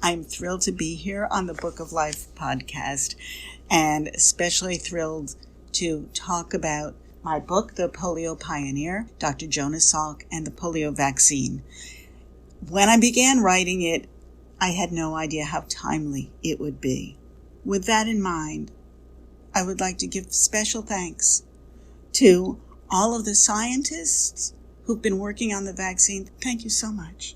I'm thrilled to be here on the Book of Life podcast, and especially thrilled to talk about my book, The Polio Pioneer, Dr. Jonas Salk, and the Polio Vaccine. When I began writing it, I had no idea how timely it would be. With that in mind, I would like to give special thanks to all of the scientists who've been working on the vaccine. Thank you so much.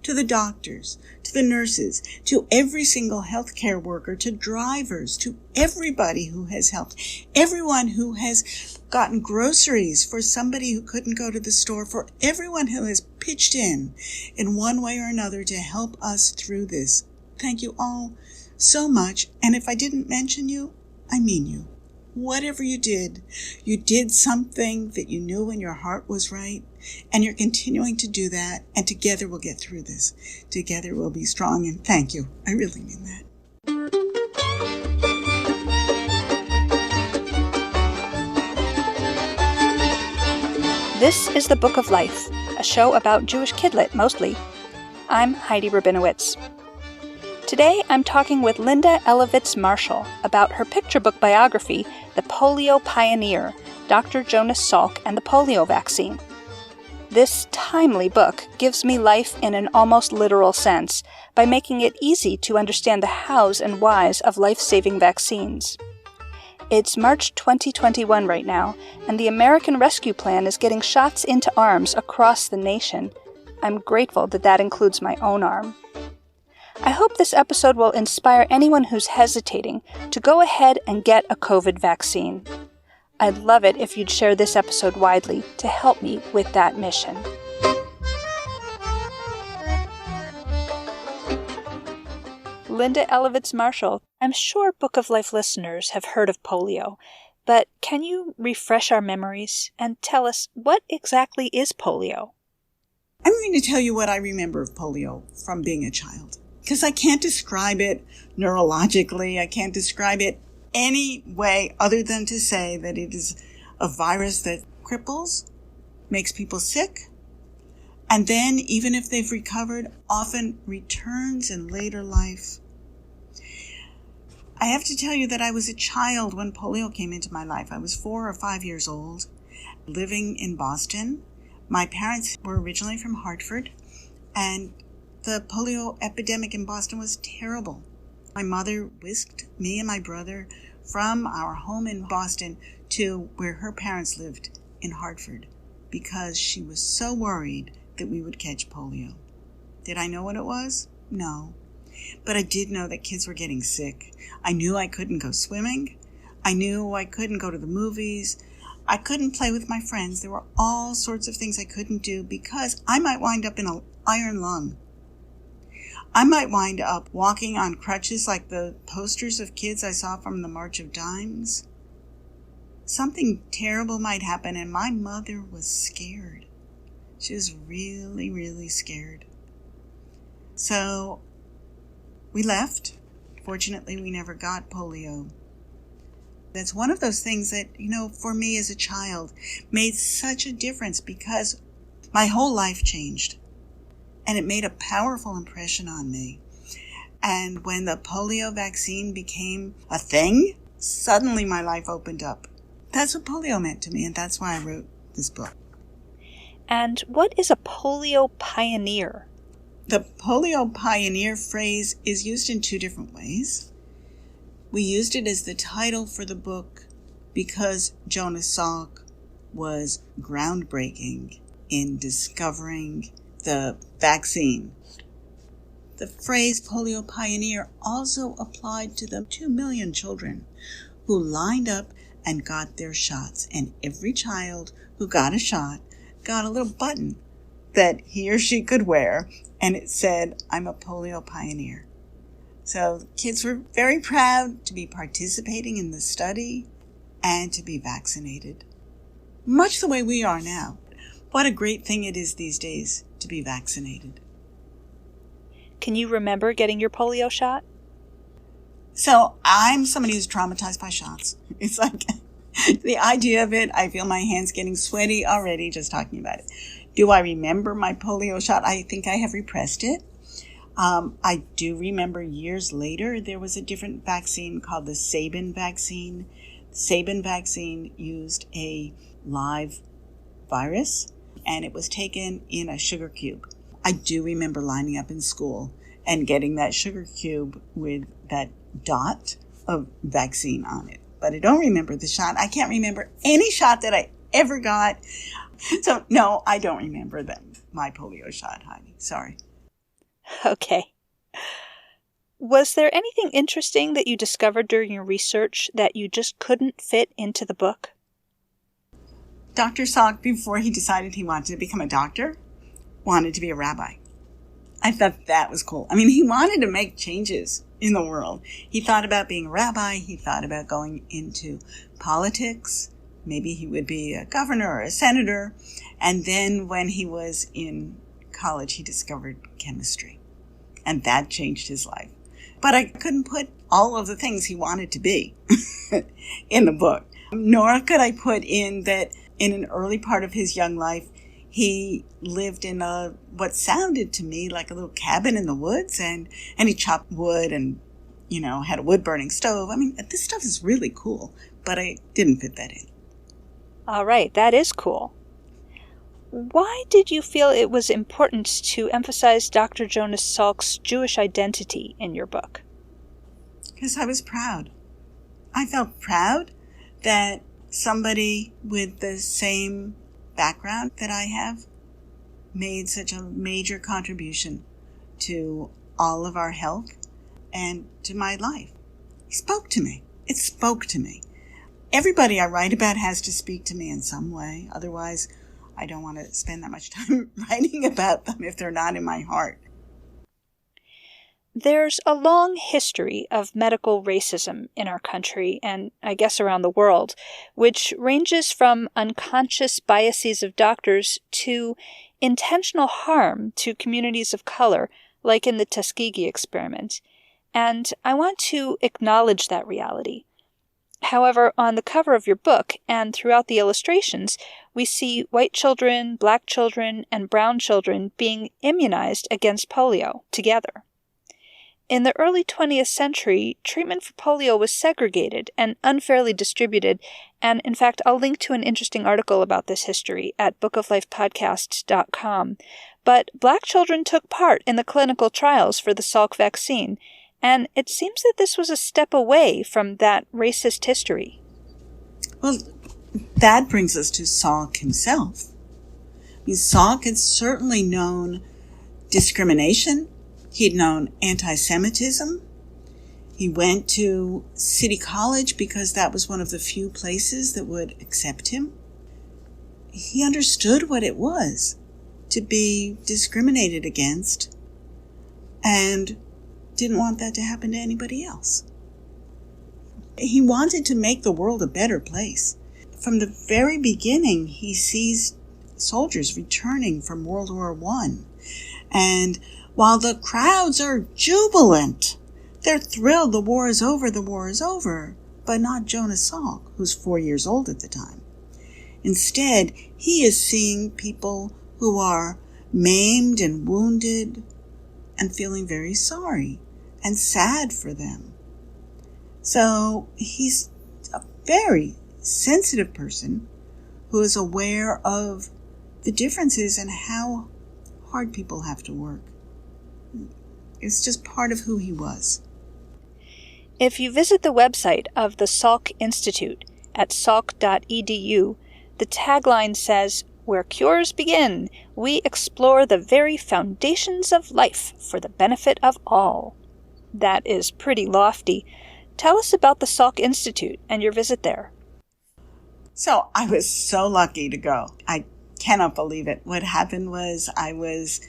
To the doctors, to the nurses, to every single healthcare worker, to drivers, to everybody who has helped, everyone who has gotten groceries for somebody who couldn't go to the store, for everyone who has pitched in one way or another to help us through this. Thank you all so much. And if I didn't mention you, I mean you. Whatever you did something that you knew in your heart was right, and you're continuing to do that, and together we'll get through this. Together we'll be strong, and thank you. I really mean that. This is The Book of Life, a show about Jewish kidlit mostly. I'm Heidi Rabinowitz. Today, I'm talking with Linda Elovitz Marshall about her picture book biography, The Polio Pioneer, Dr. Jonas Salk and the Polio Vaccine. This timely book gives me life in an almost literal sense by making it easy to understand the hows and whys of life-saving vaccines. It's March 2021 right now, and the American Rescue Plan is getting shots into arms across the nation. I'm grateful that includes my own arm. I hope this episode will inspire anyone who's hesitating to go ahead and get a COVID vaccine. I'd love it if you'd share this episode widely to help me with that mission. Linda Elovitz Marshall, I'm sure Book of Life listeners have heard of polio, but can you refresh our memories and tell us what exactly is polio? I'm going to tell you what I remember of polio from being a child, because I can't describe it neurologically. I can't describe it any way other than to say that it is a virus that cripples, makes people sick, and then, even if they've recovered, often returns in later life. I have to tell you that I was a child when polio came into my life. I was 4 or 5 years old, living in Boston. My parents were originally from Hartford, and the polio epidemic in Boston was terrible. My mother whisked me and my brother from our home in Boston to where her parents lived in Hartford because she was so worried that we would catch polio. Did I know what it was? No. But I did know that kids were getting sick. I knew I couldn't go swimming. I knew I couldn't go to the movies. I couldn't play with my friends. There were all sorts of things I couldn't do because I might wind up in an iron lung. I might wind up walking on crutches like the posters of kids I saw from the March of Dimes. Something terrible might happen, and my mother was scared. She was really, really scared. So we left. Fortunately, we never got polio. That's one of those things that, for me as a child, made such a difference because my whole life changed. And it made a powerful impression on me. And when the polio vaccine became a thing, suddenly my life opened up. That's what polio meant to me, and that's why I wrote this book. And what is a polio pioneer? The polio pioneer phrase is used in 2 different ways. We used it as the title for the book because Jonas Salk was groundbreaking in discovering the vaccine. The phrase polio pioneer also applied to the 2 million children who lined up and got their shots. And every child who got a shot got a little button that he or she could wear, and it said, "I'm a polio pioneer." So kids were very proud to be participating in the study and to be vaccinated. Much the way we are now. What a great thing it is these days to be vaccinated. Can you remember getting your polio shot? So I'm somebody who's traumatized by shots. It's like the idea of it, I feel my hands getting sweaty already just talking about it. Do I remember my polio shot? I think I have repressed it. I do remember years later there was a different vaccine called the Sabin vaccine. The Sabin vaccine used a live virus, and it was taken in a sugar cube. I do remember lining up in school and getting that sugar cube with that dot of vaccine on it. But I don't remember the shot. I can't remember any shot that I ever got. So, no, I don't remember my polio shot, Heidi. Sorry. Okay. Was there anything interesting that you discovered during your research that you just couldn't fit into the book? Dr. Salk, before he decided he wanted to become a doctor, wanted to be a rabbi. I thought that was cool. I mean, he wanted to make changes in the world. He thought about being a rabbi. He thought about going into politics. Maybe he would be a governor or a senator. And then when he was in college, he discovered chemistry. And that changed his life. But I couldn't put all of the things he wanted to be in the book. Nor could I put in that in an early part of his young life, he lived in what sounded to me like a little cabin in the woods, and he chopped wood and, had a wood-burning stove. I mean, this stuff is really cool, but I didn't fit that in. All right, that is cool. Why did you feel it was important to emphasize Dr. Jonas Salk's Jewish identity in your book? Because I was proud. I felt proud that somebody with the same background that I have made such a major contribution to all of our health and to my life. He spoke to me. It spoke to me. Everybody I write about has to speak to me in some way. Otherwise, I don't want to spend that much time writing about them if they're not in my heart. There's a long history of medical racism in our country, and I guess around the world, which ranges from unconscious biases of doctors to intentional harm to communities of color, like in the Tuskegee experiment. And I want to acknowledge that reality. However, on the cover of your book and throughout the illustrations, we see white children, black children, and brown children being immunized against polio together. In the early 20th century, treatment for polio was segregated and unfairly distributed, and in fact, I'll link to an interesting article about this history at bookoflifepodcast.com. But black children took part in the clinical trials for the Salk vaccine, and it seems that this was a step away from that racist history. Well, that brings us to Salk himself. I mean, Salk had certainly known discrimination. He'd known anti-Semitism. He went to City College because that was one of the few places that would accept him. He understood what it was to be discriminated against and didn't want that to happen to anybody else. He wanted to make the world a better place. From the very beginning, he sees soldiers returning from World War I. And while the crowds are jubilant, they're thrilled the war is over, but not Jonas Salk, who's 4 years old at the time. Instead, he is seeing people who are maimed and wounded and feeling very sorry and sad for them. So he's a very sensitive person who is aware of the differences and how hard people have to work. It's just part of who he was. If you visit the website of the Salk Institute at salk.edu, the tagline says, "Where cures begin, we explore the very foundations of life for the benefit of all." That is pretty lofty. Tell us about the Salk Institute and your visit there. So I was so lucky to go. I cannot believe it. What happened was I was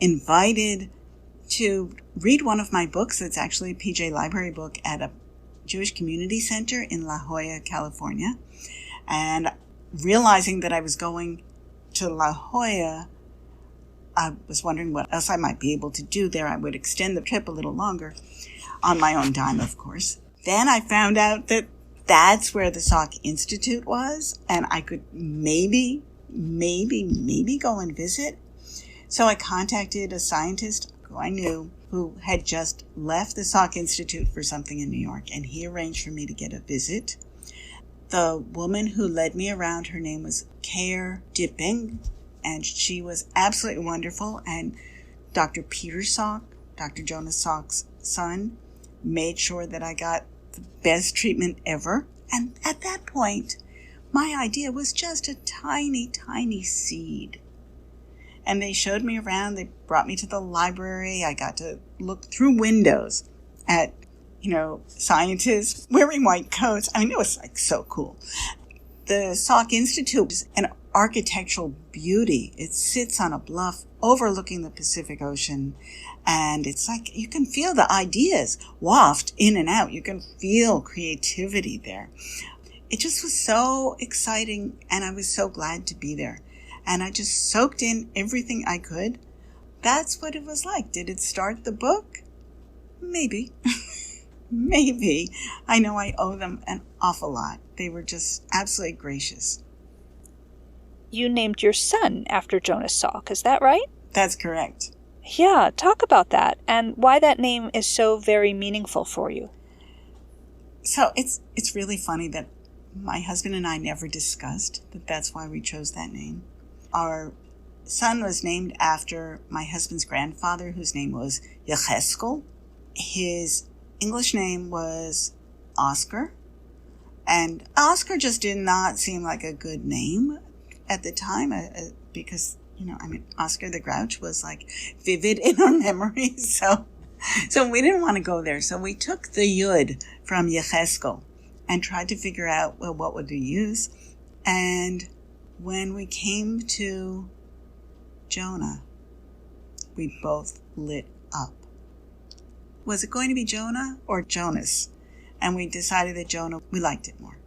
invited to read one of my books. It's actually a PJ Library book at a Jewish community center in La Jolla, California. And realizing that I was going to La Jolla, I was wondering what else I might be able to do there. I would extend the trip a little longer on my own dime, of course. Then I found out that that's where the Salk Institute was, and I could maybe go and visit. So I contacted a scientist who I knew, who had just left the Salk Institute for something in New York, and he arranged for me to get a visit. The woman who led me around, her name was Keir Dipping, and she was absolutely wonderful. And Dr. Peter Salk, Dr. Jonas Salk's son, made sure that I got the best treatment ever. And at that point, my idea was just a tiny, tiny seed. And they showed me around. They brought me to the library. I got to look through windows at, scientists wearing white coats. I mean, it was like so cool. The Salk Institute is an architectural beauty. It sits on a bluff overlooking the Pacific Ocean. And it's like you can feel the ideas waft in and out. You can feel creativity there. It just was so exciting, and I was so glad to be there. And I just soaked in everything I could. That's what it was like. Did it start the book? Maybe. Maybe. I know I owe them an awful lot. They were just absolutely gracious. You named your son after Jonas Salk, is that right? That's correct. Yeah, talk about that and why that name is so very meaningful for you. So it's really funny that my husband and I never discussed that that's why we chose that name. Our son was named after my husband's grandfather, whose name was Yecheskel. His English name was Oscar. And Oscar just did not seem like a good name at the time because, Oscar the Grouch was like vivid in our memories. So we didn't want to go there. So we took the Yud from Yecheskel and tried to figure out, well, what would we use? And when we came to Jonah, we both lit up. Was it going to be Jonah or Jonas? And we decided that Jonah, we liked it more.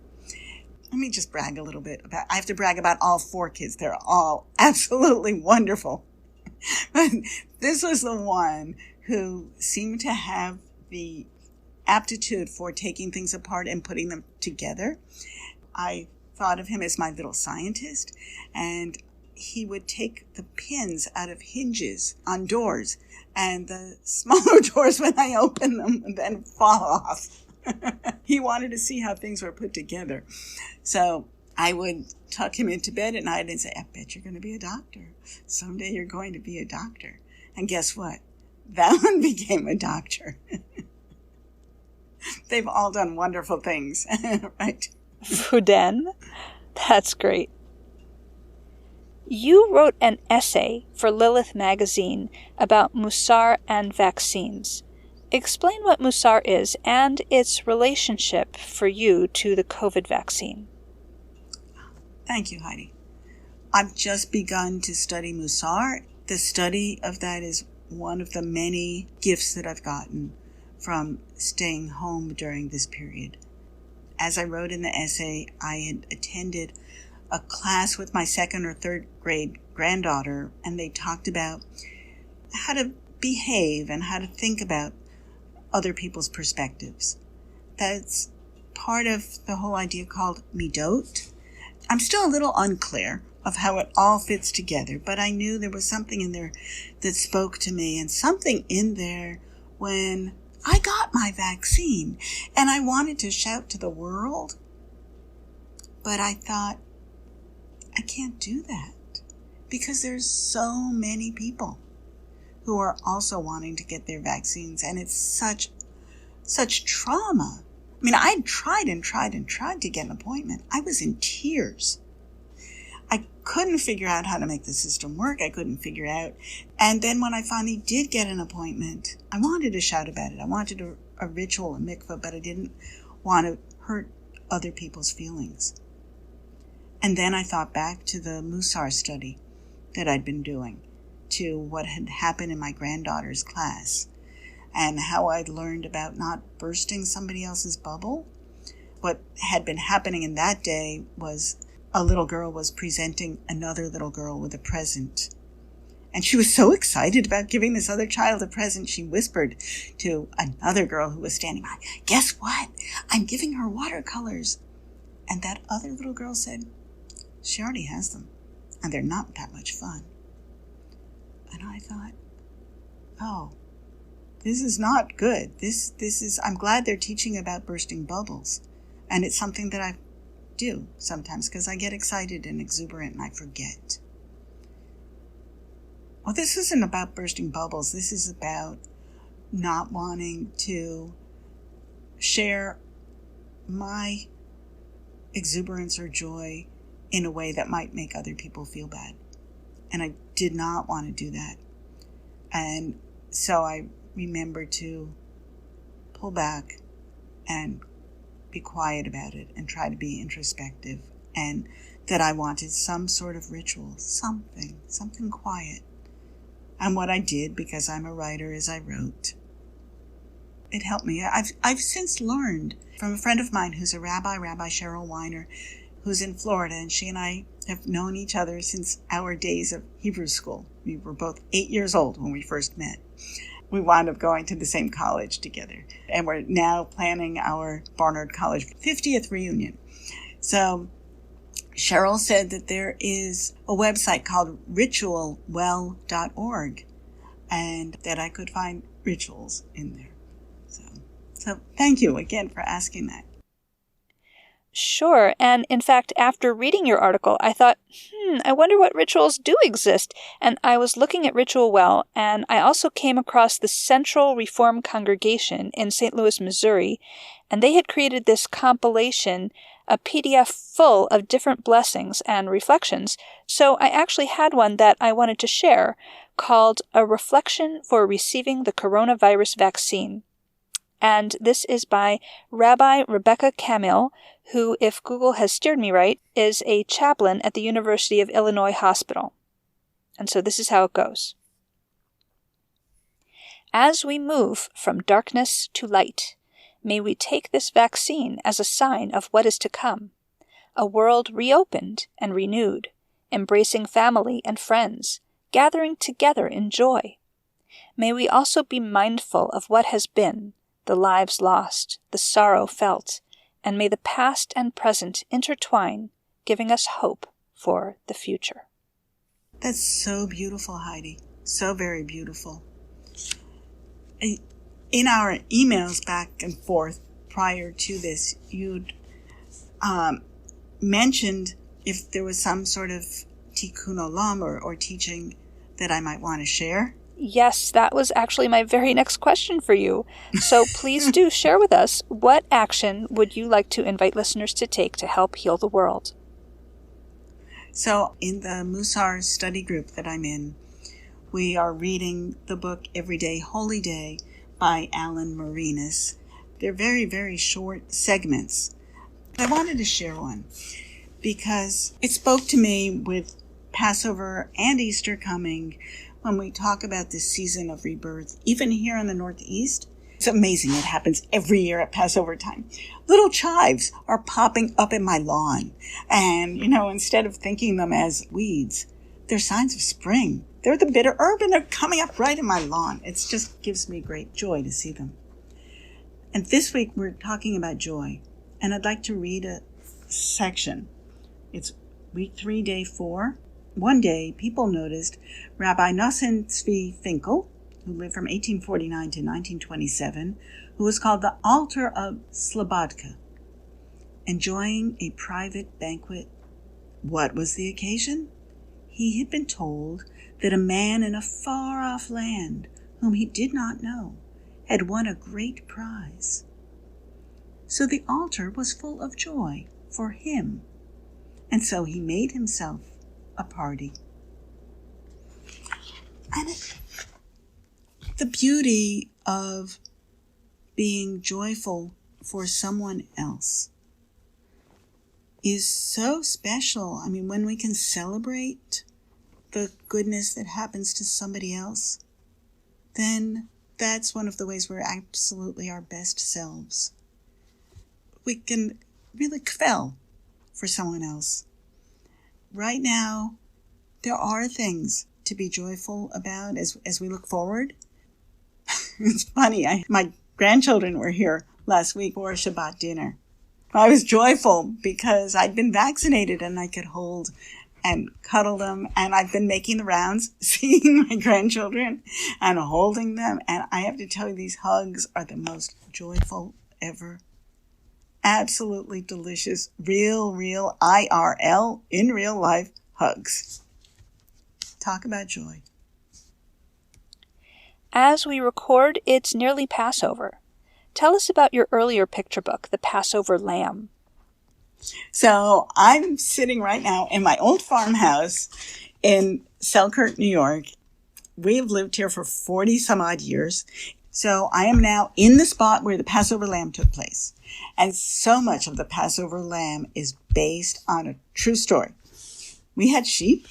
Let me just brag a little bit I have to brag about all 4 kids. They're all absolutely wonderful. But this was the one who seemed to have the aptitude for taking things apart and putting them together. I thought of him as my little scientist, and he would take the pins out of hinges on doors, and the smaller doors, when I opened them, would then fall off. He wanted to see how things were put together. So I would tuck him into bed at night and say, I bet you're going to be a doctor. Someday you're going to be a doctor. And guess what? That one became a doctor. They've all done wonderful things, right? Fuden? That's great. You wrote an essay for Lilith magazine about Musar and vaccines. Explain what Musar is and its relationship for you to the COVID vaccine. Thank you, Heidi. I've just begun to study Musar. The study of that is one of the many gifts that I've gotten from staying home during this period. As I wrote in the essay, I had attended a class with my 2nd or 3rd grade granddaughter, and they talked about how to behave and how to think about other people's perspectives. That's part of the whole idea called midot. I'm still a little unclear of how it all fits together, but I knew there was something in there that spoke to me, and something in there when I got my vaccine, and I wanted to shout to the world, but I thought, I can't do that because there's so many people who are also wanting to get their vaccines, and it's such trauma. I mean, I tried to get an appointment. I was in tears. I couldn't figure out how to make the system work. I couldn't figure out. And then when I finally did get an appointment, I wanted to shout about it. I wanted a ritual, a mikvah, but I didn't want to hurt other people's feelings. And then I thought back to the Musar study that I'd been doing, to what had happened in my granddaughter's class, and how I'd learned about not bursting somebody else's bubble. What had been happening in that day was a little girl was presenting another little girl with a present. And she was so excited about giving this other child a present, she whispered to another girl who was standing by, "Guess what? I'm giving her watercolors." And that other little girl said, "She already has them, and they're not that much fun." And I thought, oh, this is not good. This is, I'm glad they're teaching about bursting bubbles. And it's something that I do sometimes because I get excited and exuberant and I forget. Well, this isn't about bursting bubbles. This is about not wanting to share my exuberance or joy in a way that might make other people feel bad. And I did not want to do that. And so I remembered to pull back and be quiet about it and try to be introspective, and that I wanted some sort of ritual, something quiet. And what I did, because I'm a writer, is I wrote. It helped me. I've since learned from a friend of mine who's a Rabbi Cheryl Weiner, who's in Florida, and she and I have known each other since our days of Hebrew school. We were both 8 years old when we first met. We wound up going to the same college together, and we're now planning our Barnard College 50th reunion. So Cheryl said that there is a website called ritualwell.org, and that I could find rituals in there. So thank you again for asking that. Sure, and in fact, after reading your article, I thought, I wonder what rituals do exist. And I was looking at Ritual Well, and I also came across the Central Reform Congregation in St. Louis, Missouri, and they had created this compilation, a PDF full of different blessings and reflections. So I actually had one that I wanted to share called A Reflection for Receiving the Coronavirus Vaccine. And this is by Rabbi Rebecca Camille, who, if Google has steered me right, is a chaplain at the University of Illinois Hospital. And so this is how it goes. As we move from darkness to light, may we take this vaccine as a sign of what is to come, a world reopened and renewed, embracing family and friends, gathering together in joy. May we also be mindful of what has been, the lives lost, the sorrow felt, and may the past and present intertwine, giving us hope for the future. That's so beautiful, Heidi. So very beautiful. In our emails back and forth prior to this, you'd mentioned if there was some sort of tikkun olam or teaching that I might want to share. Yes, that was actually my very next question for you. So please do share with us, what action would you like to invite listeners to take to help heal the world? So in the Musar study group that I'm in, we are reading the book Everyday Holy Day by Alan Marinas. They're very, very short segments. I wanted to share one because it spoke to me with Passover and Easter coming. When we talk about this season of rebirth, even here in the Northeast, it's amazing. It happens every year at Passover time. Little chives are popping up in my lawn. And, instead of thinking them as weeds, they're signs of spring. They're the bitter herb, and they're coming up right in my lawn. It just gives me great joy to see them. And this week, we're talking about joy. And I'd like to read a section. It's week 3, day 4. One day, people noticed Rabbi Nosson Tzvi Finkel, who lived from 1849 to 1927, who was called the Altar of Slobodka, enjoying a private banquet. What was the occasion? He had been told that a man in a far-off land, whom he did not know, had won a great prize. So the altar was full of joy for him, and so he made himself a party. And the beauty of being joyful for someone else is so special. I mean, when we can celebrate the goodness that happens to somebody else, then that's one of the ways we're absolutely our best selves. We can really kvel for someone else. Right now, there are things to be joyful about as we look forward. It's funny, my grandchildren were here last week for Shabbat dinner. I was joyful because I'd been vaccinated and I could hold and cuddle them. And I've been making the rounds, seeing my grandchildren and holding them. And I have to tell you, these hugs are the most joyful ever. Absolutely delicious, real IRL, in real life hugs. Talk about joy. As we record, it's nearly Passover. Tell us about your earlier picture book, The Passover Lamb. So I'm sitting right now in my old farmhouse in Selkirk, New York. We have lived here for 40 some odd years. So I am now in the spot where the Passover Lamb took place. And so much of the Passover Lamb is based on a true story. We had sheep,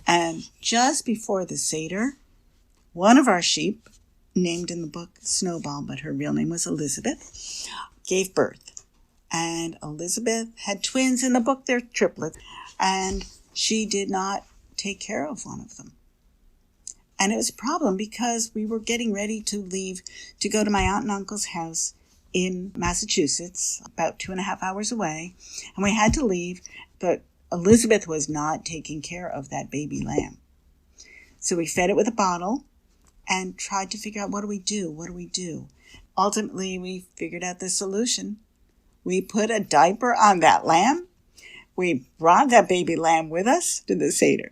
and just before the Seder, one of our sheep, named in the book Snowball, but her real name was Elizabeth, gave birth. And Elizabeth had twins. In the book, they're triplets. And she did not take care of one of them. And it was a problem because we were getting ready to leave to go to my aunt and uncle's house in Massachusetts, about 2.5 hours away. And we had to leave, but Elizabeth was not taking care of that baby lamb. So we fed it with a bottle and tried to figure out, what do we do? Ultimately, we figured out the solution. We put a diaper on that lamb. We brought that baby lamb with us to the Seder.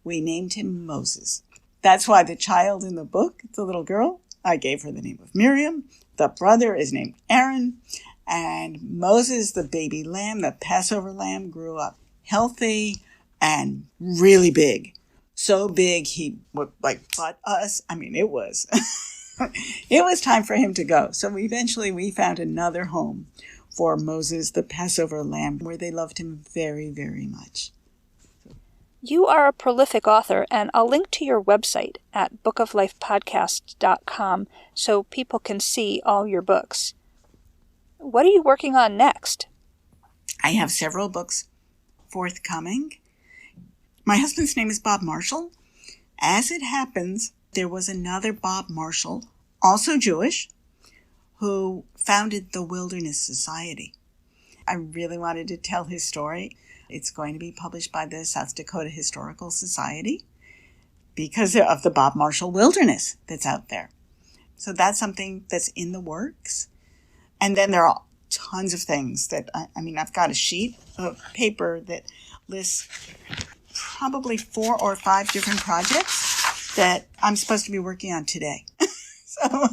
We named him Moses. That's why the child in the book, the little girl, I gave her the name of Miriam. The brother is named Aaron. And Moses, the baby lamb, the Passover lamb, grew up healthy and really big. So big he would butt us. I mean, it was it was time for him to go. So eventually we found another home for Moses, the Passover lamb, where they loved him very, very much. You are a prolific author, and I'll link to your website at bookoflifepodcast.com so people can see all your books. What are you working on next? I have several books forthcoming. My husband's name is Bob Marshall. As it happens, there was another Bob Marshall, also Jewish, who founded the Wilderness Society. I really wanted to tell his story. It's going to be published by the South Dakota Historical Society because of the Bob Marshall Wilderness that's out there. So that's something that's in the works. And then there are tons of things that, I've got a sheet of paper that lists probably 4 or 5 different projects that I'm supposed to be working on today. So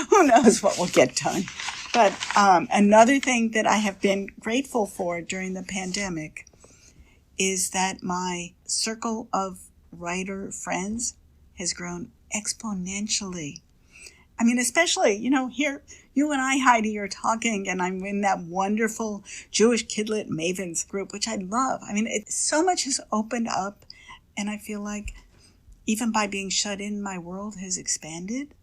who knows what will get done. But another thing that I have been grateful for during the pandemic is that my circle of writer friends has grown exponentially. I mean, especially, here, you and I, Heidi, are talking, and I'm in that wonderful Jewish Kidlit Mavens group, which I love. I mean, so much has opened up, and I feel like even by being shut in, my world has expanded.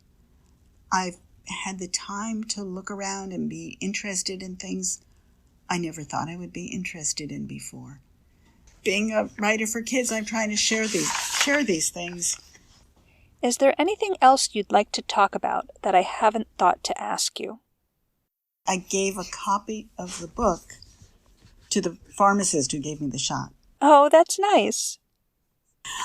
I've had the time to look around and be interested in things I never thought I would be interested in before. Being a writer for kids, I'm trying to share these things. Is there anything else you'd like to talk about that I haven't thought to ask you? I gave a copy of the book to the pharmacist who gave me the shot. Oh, that's nice.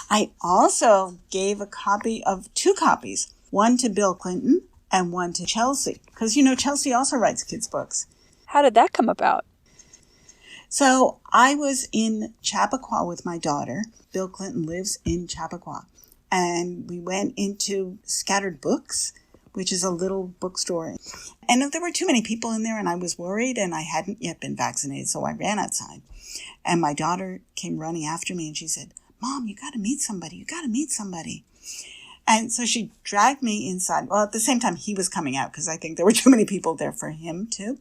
I also gave a copy of 2 copies, one to Bill Clinton and one to Chelsea, because, Chelsea also writes kids' books. How did that come about? So I was in Chappaqua with my daughter. Bill Clinton lives in Chappaqua. And we went into Scattered Books, which is a little bookstore. And there were too many people in there, and I was worried, and I hadn't yet been vaccinated, so I ran outside. And my daughter came running after me, and she said, "Mom, you got to meet somebody. And so she dragged me inside. Well, at the same time, he was coming out because I think there were too many people there for him, too.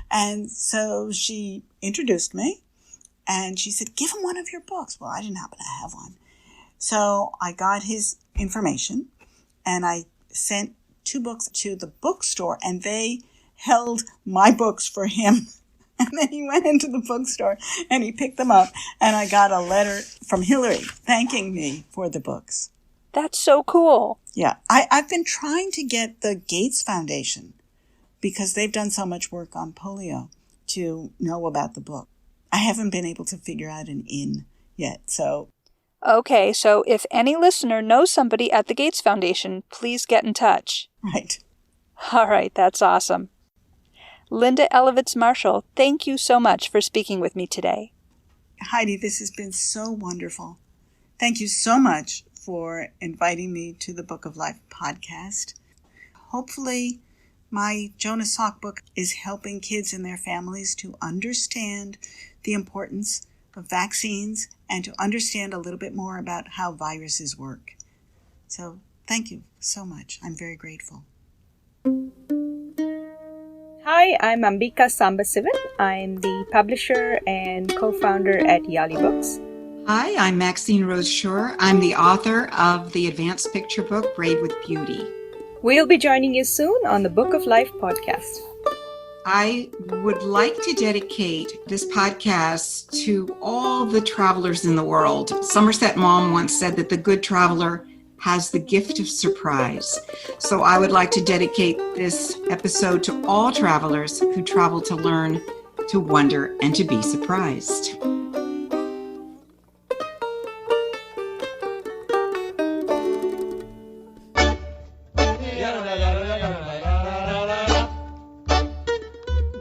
And so she introduced me, and she said, "Give him one of your books." Well, I didn't happen to have one. So I got his information, and I sent 2 books to the bookstore, and they held my books for him. And then he went into the bookstore, and he picked them up, and I got a letter from Hillary thanking me for the books. That's so cool. Yeah. I've been trying to get the Gates Foundation, because they've done so much work on polio, to know about the book. I haven't been able to figure out an in yet. So, okay, so if any listener knows somebody at the Gates Foundation, please get in touch. right. All right, that's awesome. Linda Elovitz Marshall, thank you so much for speaking with me today. Heidi, this has been so wonderful. Thank you so much for inviting me to the Book of Life podcast. Hopefully, my Jonas Salk book is helping kids and their families to understand the importance of vaccines and to understand a little bit more about how viruses work. So, thank you so much. I'm very grateful. Hi, I'm Ambika Sambasivan. I'm the publisher and co-founder at Yali Books. Hi, I'm Maxine Rose Shore. I'm the author of the advanced picture book, Brave with Beauty. We'll be joining you soon on the Book of Life podcast. I would like to dedicate this podcast to all the travelers in the world. Somerset Maugham once said that the good traveler has the gift of surprise. So I would like to dedicate this episode to all travelers who travel to learn, to wonder, and to be surprised.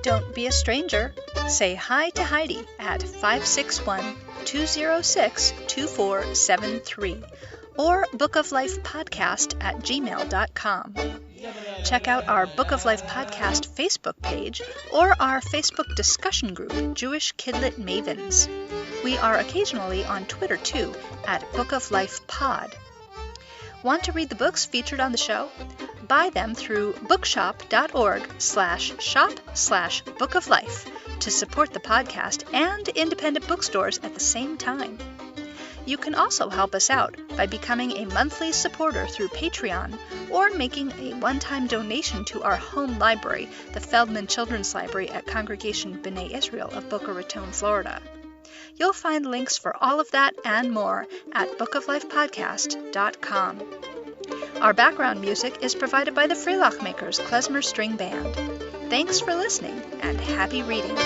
Don't be a stranger. Say hi to Heidi at 561-206-2473 or bookoflifepodcast@gmail.com. Check out our Book of Life podcast Facebook page or our Facebook discussion group, Jewish Kidlit Mavens. We are occasionally on Twitter too at Book of Life Pod. Want to read the books featured on the show? Buy them through bookshop.org/shop/bookoflife to support the podcast and independent bookstores at the same time. You can also help us out by becoming a monthly supporter through Patreon or making a one-time donation to our home library, the Feldman Children's Library at Congregation B'nai Israel of Boca Raton, Florida. You'll find links for all of that and more at bookoflifepodcast.com. Our background music is provided by the Freelach Makers Klezmer String Band. Thanks for listening and happy reading.